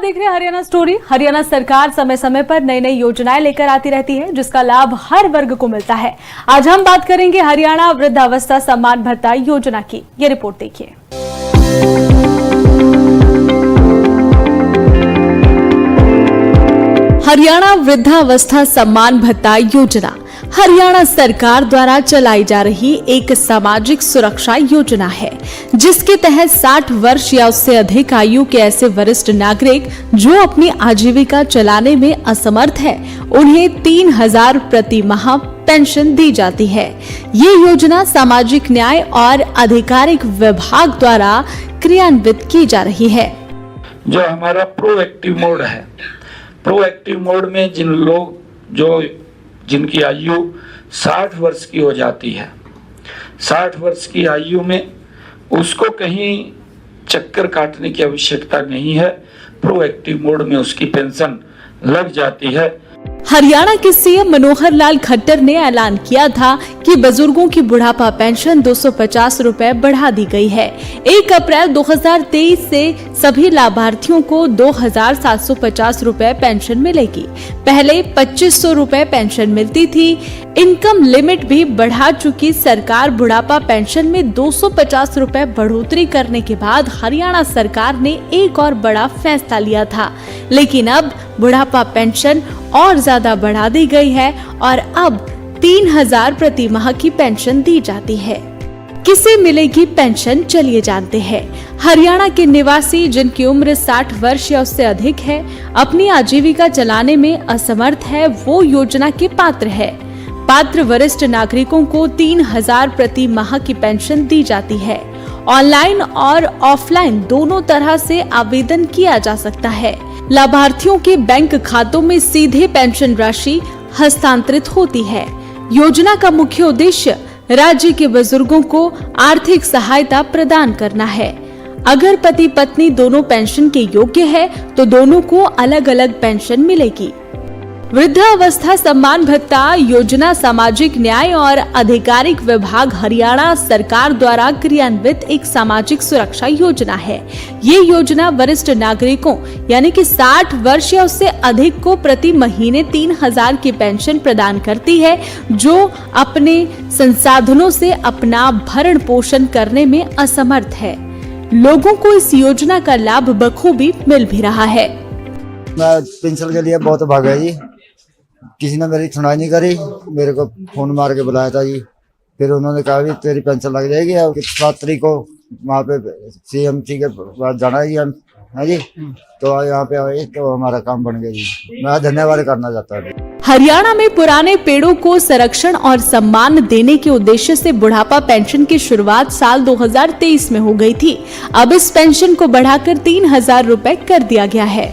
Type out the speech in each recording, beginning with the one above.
देख रहे हैं हरियाणा स्टोरी। हरियाणा सरकार समय समय पर नई नई योजनाएं लेकर आती रहती है, जिसका लाभ हर वर्ग को मिलता है। आज हम बात करेंगे हरियाणा वृद्धावस्था सम्मान भत्ता योजना की। ये रिपोर्ट देखिए। हरियाणा वृद्धावस्था सम्मान भत्ता योजना हरियाणा सरकार द्वारा चलाई जा रही एक सामाजिक सुरक्षा योजना है, जिसके तहत 60 वर्ष या उससे अधिक आयु के ऐसे वरिष्ठ नागरिक जो अपनी आजीविका चलाने में असमर्थ है, उन्हें 3000 प्रति माह पेंशन दी जाती है। ये योजना सामाजिक न्याय और आधिकारिक विभाग द्वारा क्रियान्वित की जा रही है। जो हमारा प्रोएक्टिव मोड है, प्रोएक्टिव मोड में जिनकी आयु 60 वर्ष की हो जाती है, 60 वर्ष की आयु में उसको कहीं चक्कर काटने की आवश्यकता नहीं है। प्रोएक्टिव मोड में उसकी पेंशन लग जाती है। हरियाणा के सीएम मनोहर लाल खट्टर ने ऐलान किया था कि बुजुर्गों की बुढ़ापा पेंशन 250 रुपए बढ़ा दी गई है। 1 अप्रैल 2023 से सभी लाभार्थियों को 2750 रुपए पेंशन मिलेगी। पहले 2500 रुपए पेंशन मिलती थी। इनकम लिमिट भी बढ़ा चुकी सरकार बुढ़ापा पेंशन में 250 रुपए बढ़ोतरी करने के बाद हरियाणा सरकार ने एक और बड़ा फैसला लिया था, लेकिन अब बुढ़ापा पेंशन और ज्यादा बढ़ा दी गई है और अब 3000 प्रति माह की पेंशन दी जाती है। किसे मिलेगी पेंशन, चलिए जानते हैं। हरियाणा के निवासी जिनकी उम्र 60 वर्ष या उससे अधिक है, अपनी आजीविका चलाने में असमर्थ है, वो योजना के पात्र है। पात्र वरिष्ठ नागरिकों को 3000 प्रति माह की पेंशन दी जाती है। ऑनलाइन और ऑफलाइन दोनों तरह से आवेदन किया जा सकता है। लाभार्थियों के बैंक खातों में सीधे पेंशन राशि हस्तांतरित होती है। योजना का मुख्य उद्देश्य राज्य के बुजुर्गों को आर्थिक सहायता प्रदान करना है। अगर पति पत्नी दोनों पेंशन के योग्य है तो दोनों को अलग अलग पेंशन मिलेगी। वृद्धावस्था सम्मान भत्ता योजना सामाजिक न्याय और आधिकारिक विभाग हरियाणा सरकार द्वारा क्रियान्वित एक सामाजिक सुरक्षा योजना है। ये योजना वरिष्ठ नागरिकों यानी कि 60 वर्ष या उससे अधिक को प्रति महीने 3000 की पेंशन प्रदान करती है, जो अपने संसाधनों से अपना भरण पोषण करने में असमर्थ है। लोगों को इस योजना का लाभ बखूबी मिल भी रहा है। मैं पेंशन के लिए बहुत भागा जी, किसी ने मेरी सुनाई नहीं करी। मेरे को फोन मार के बुलाया था जी, फिर उन्होंने कहा भी तेरी पेंशन लग जाएगी। 7 तारीख को वहाँ पे सीएमसी के पास जाना है जी, तो यहाँ पे आए तो हमारा काम बन गया जी। मैं धन्यवाद करना चाहता हूँ। हरियाणा में पुराने पेड़ों को संरक्षण और सम्मान देने के उद्देश्य से बुढ़ापा पेंशन की शुरुआत साल 2023 में हो गई थी। अब इस पेंशन को बढ़ाकर 3000 रुपए कर दिया गया है।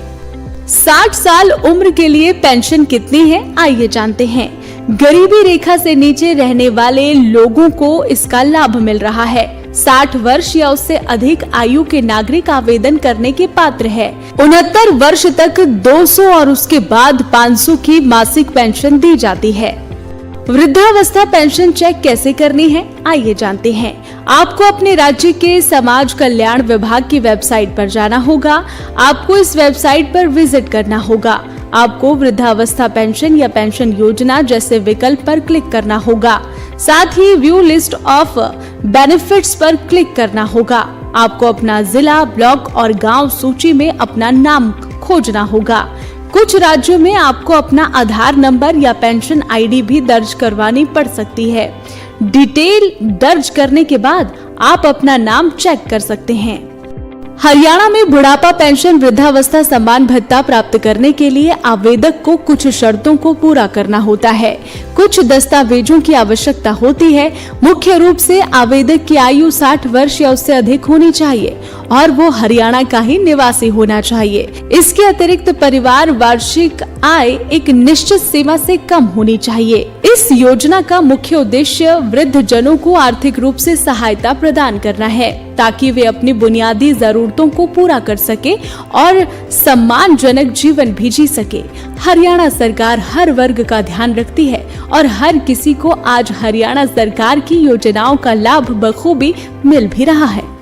60 साल उम्र के लिए पेंशन कितनी है, आइए जानते हैं। गरीबी रेखा से नीचे रहने वाले लोगों को इसका लाभ मिल रहा है। 60 वर्ष या उससे अधिक आयु के नागरिक आवेदन करने के पात्र है। 69 वर्ष तक 200 और उसके बाद 500 की मासिक पेंशन दी जाती है। वृद्धावस्था पेंशन चेक कैसे करनी है, आइए जानते हैं। आपको अपने राज्य के समाज कल्याण विभाग की वेबसाइट पर जाना होगा। आपको इस वेबसाइट पर विजिट करना होगा। आपको वृद्धावस्था पेंशन या पेंशन योजना जैसे विकल्प पर क्लिक करना होगा। साथ ही व्यू लिस्ट ऑफ बेनिफिट्स पर क्लिक करना होगा। आपको अपना जिला, ब्लॉक और गांव सूची में अपना नाम खोजना होगा। कुछ राज्यों में आपको अपना आधार नंबर या पेंशन आईडी भी दर्ज करवानी पड़ सकती है। डिटेल दर्ज करने के बाद आप अपना नाम चेक कर सकते हैं। हरियाणा में बुढ़ापा पेंशन वृद्धावस्था सम्मान भत्ता प्राप्त करने के लिए आवेदक को कुछ शर्तों को पूरा करना होता है। कुछ दस्तावेजों की आवश्यकता होती है। मुख्य रूप से आवेदक की आयु 60 वर्ष या उससे अधिक होनी चाहिए और वो हरियाणा का ही निवासी होना चाहिए। इसके अतिरिक्त परिवार वार्षिक आय एक निश्चित सीमा से कम होनी चाहिए। इस योजना का मुख्य उद्देश्य वृद्ध जनों को आर्थिक रूप से सहायता प्रदान करना है, ताकि वे अपनी बुनियादी जरूरतों को पूरा कर सके और सम्मानजनक जीवन भी जी सके। हरियाणा सरकार हर वर्ग का ध्यान रखती है और हर किसी को आज हरियाणा सरकार की योजनाओं का लाभ बखूबी मिल भी रहा है।